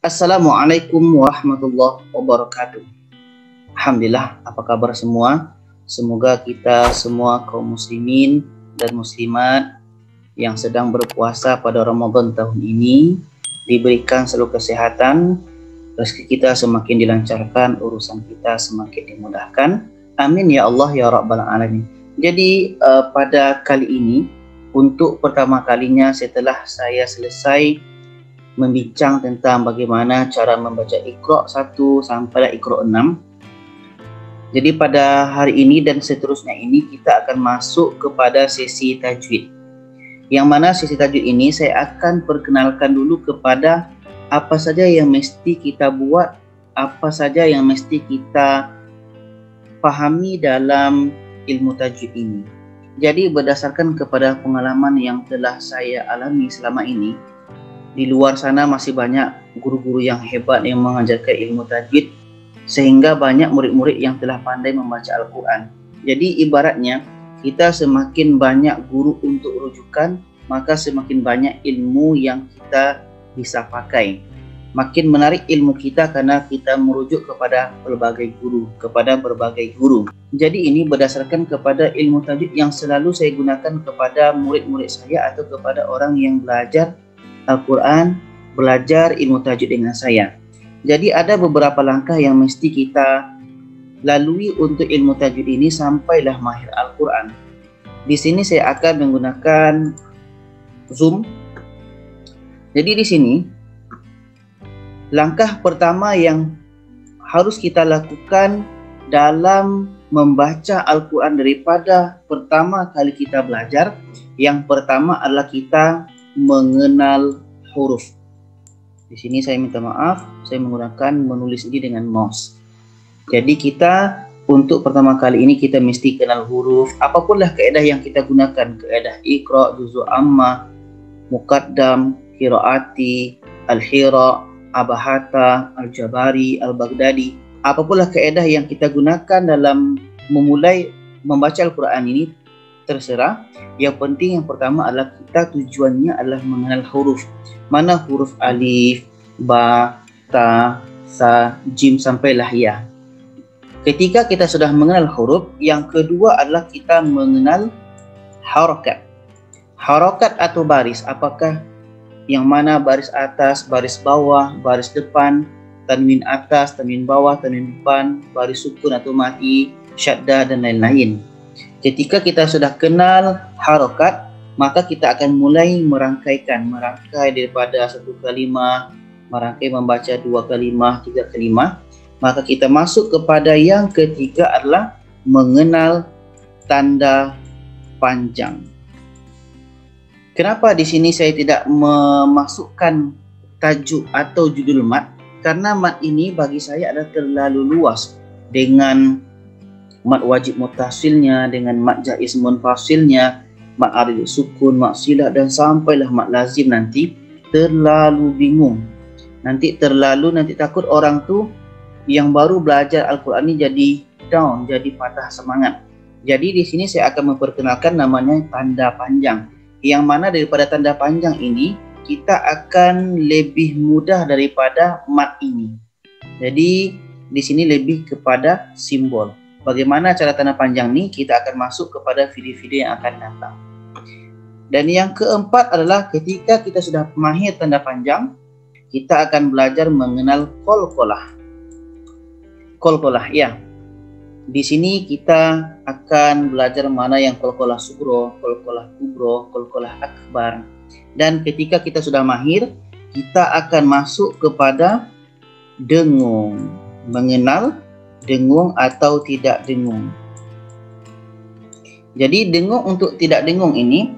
Assalamualaikum warahmatullahi wabarakatuh. Alhamdulillah, apa kabar semua? Semoga kita semua kaum muslimin dan muslimat yang sedang berpuasa pada Ramadan tahun ini diberikan selalu kesehatan, rezeki kita semakin dilancarkan, urusan kita semakin dimudahkan. Amin ya Allah ya Rabbal Alamin. Jadi pada kali ini, untuk pertama kalinya setelah saya selesai membincang tentang bagaimana cara membaca Iqra 1 sampai Iqra 6. Jadi pada hari ini dan seterusnya ini kita akan masuk kepada sesi tajwid. Yang mana sesi tajwid ini saya akan perkenalkan dulu kepada apa saja yang mesti kita buat, apa saja yang mesti kita pahami dalam ilmu tajwid ini. Jadi berdasarkan kepada pengalaman yang telah saya alami selama ini, di luar sana masih banyak guru-guru yang hebat yang mengajarkan ilmu tajwid, sehingga banyak murid-murid yang telah pandai membaca Al-Quran. Jadi ibaratnya kita semakin banyak guru untuk rujukan, maka semakin banyak ilmu yang kita bisa pakai. Makin menarik ilmu kita karena kita merujuk kepada berbagai guru. Jadi ini berdasarkan kepada ilmu tajwid yang selalu saya gunakan kepada murid-murid saya atau kepada orang yang belajar Al-Quran, belajar ilmu tajwid dengan saya. Jadi ada beberapa langkah yang mesti kita lalui untuk ilmu tajwid ini sampailah mahir Al-Quran. Di sini saya akan menggunakan Zoom. Jadi di sini langkah pertama yang harus kita lakukan dalam membaca Al-Quran daripada pertama kali kita belajar, yang pertama adalah kita mengenal huruf. Di sini saya minta maaf, saya menggunakan menulis ini dengan mouse. Jadi kita untuk pertama kali ini kita mesti kenal huruf. Apapunlah kaedah yang kita gunakan, kaedah Iqra, Juzu Amma, Muqaddam, Qiraati, Al-Hira, Abahata, Al-Jabari, Al-Baghdadi. Apapunlah kaedah yang kita gunakan dalam memulai membaca Al-Quran ini, terserah. Yang penting yang pertama adalah kita tujuannya adalah mengenal huruf. Mana huruf alif, ba, ta, sa, jim sampailah ya. Ketika kita sudah mengenal huruf, yang kedua adalah kita mengenal harakat. Harakat atau baris, apakah yang mana baris atas, baris bawah, baris depan, tanwin atas, tanwin bawah, tanwin depan, baris sukun atau mati, syaddah dan lain-lain. Ketika kita sudah kenal harakat, maka kita akan mulai merangkai daripada satu kalimah, merangkai membaca dua kalimah, tiga kalimah. Maka kita masuk kepada yang ketiga adalah mengenal tanda panjang. Kenapa di sini saya tidak memasukkan tajuk atau judul mat? Karena mat ini bagi saya adalah terlalu luas, dengan mat wajib mutasilnya, dengan mat jaiz munfasilnya, mat arid sukun, mat silah, dan sampailah mat lazim. Nanti terlalu bingung, nanti takut orang tu yang baru belajar Al-Quran ini jadi down, jadi patah semangat. Jadi di sini saya akan memperkenalkan namanya tanda panjang, yang mana daripada tanda panjang ini kita akan lebih mudah daripada mat ini. Jadi di sini lebih kepada simbol. Bagaimana cara tanda panjang ini, kita akan masuk kepada video-video yang akan datang. Dan yang keempat adalah ketika kita sudah mahir tanda panjang, kita akan belajar mengenal qalqalah. Qalqalah ya. Di sini kita akan belajar mana yang qalqalah sugro, qalqalah kubro, qalqalah akbar. Dan ketika kita sudah mahir, kita akan masuk kepada dengung, mengenal dengung atau tidak dengung. Jadi dengung untuk tidak dengung ini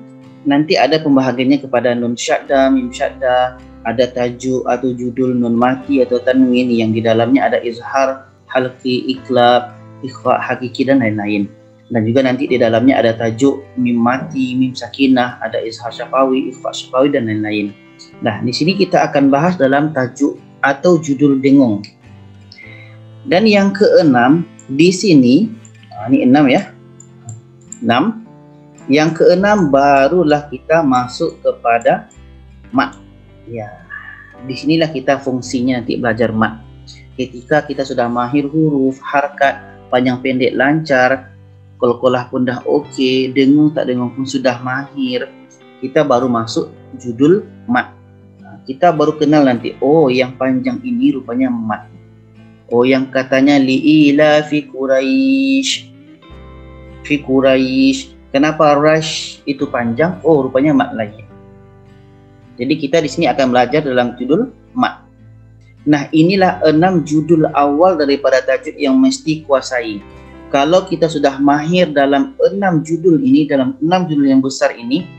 nanti ada pembahagiannya kepada nun syadda, mim syadda, ada tajuk atau judul, nun mati atau tanwin yang di dalamnya ada izhar, halqi, iqlab, ikhfa, hakiki dan lain-lain. Dan juga nanti di dalamnya ada tajuk, mim mati, mim sakinah, ada izhar syafawi, ikhfa syafawi dan lain-lain. Nah, di sini kita akan bahas dalam tajuk atau judul dengung. Dan yang keenam di sini, ini 6 ya, 6. Yang keenam barulah kita masuk kepada mat. Ya, disinilah kita fungsinya nanti belajar mat. Ketika kita sudah mahir huruf, harakat, panjang pendek lancar, qalqalah pun dah okey, dengung tak dengung pun sudah mahir, kita baru masuk judul mat. Kita baru kenal nanti, oh yang panjang ini rupanya mat. Oh yang katanya li'ila fi Quraisy. Fi Quraisy. Kenapa Rash itu panjang? Oh rupanya mat lagi. Jadi kita di sini akan belajar dalam judul mat. Nah, inilah 6 judul awal daripada tajwid yang mesti kuasai. Kalau kita sudah mahir dalam 6 judul ini, dalam 6 judul yang besar ini,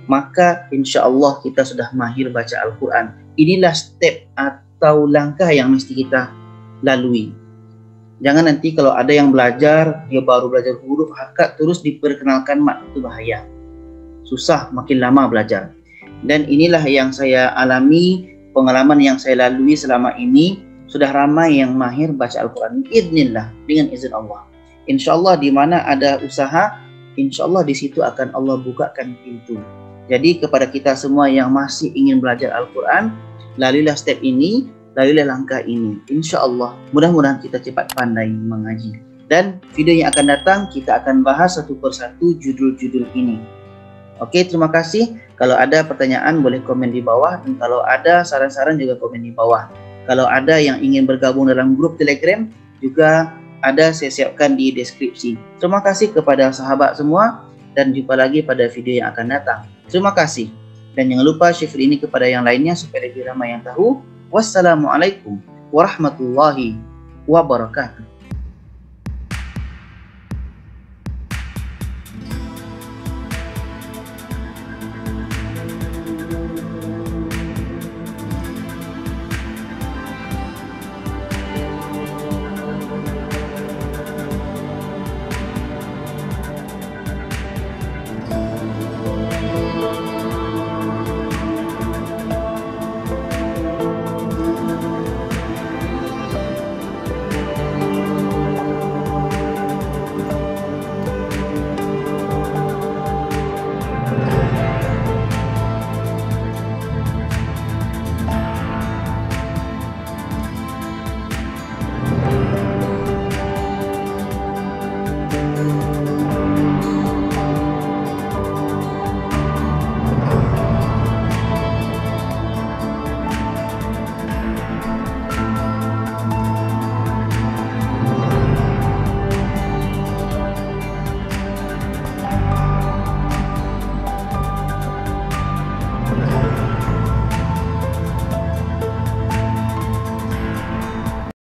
maka insya Allah kita sudah mahir baca Al-Quran. Inilah step atau langkah yang mesti kita lalui. Jangan nanti kalau ada yang belajar, dia baru belajar huruf, harakat, terus diperkenalkan mat, itu bahaya. Susah, makin lama belajar. Dan inilah yang saya alami, pengalaman yang saya lalui selama ini, sudah ramai yang mahir baca Al-Quran. Idznillah, dengan izin Allah. Insya Allah di mana ada usaha, insya Allah di situ akan Allah bukakan pintu. Jadi kepada kita semua yang masih ingin belajar Al-Quran, laluilah step ini, laluilah langkah ini. Insya Allah, mudah-mudahan kita cepat pandai mengaji. Dan video yang akan datang, kita akan bahas satu persatu judul-judul ini. Oke, terima kasih. Kalau ada pertanyaan boleh komen di bawah, dan kalau ada saran-saran juga komen di bawah. Kalau ada yang ingin bergabung dalam grup Telegram juga ada, saya siapkan di deskripsi. Terima kasih kepada sahabat semua dan jumpa lagi pada video yang akan datang. Terima kasih. Dan jangan lupa share ini kepada yang lainnya supaya lebih ramai yang tahu. Wassalamualaikum warahmatullahi wabarakatuh.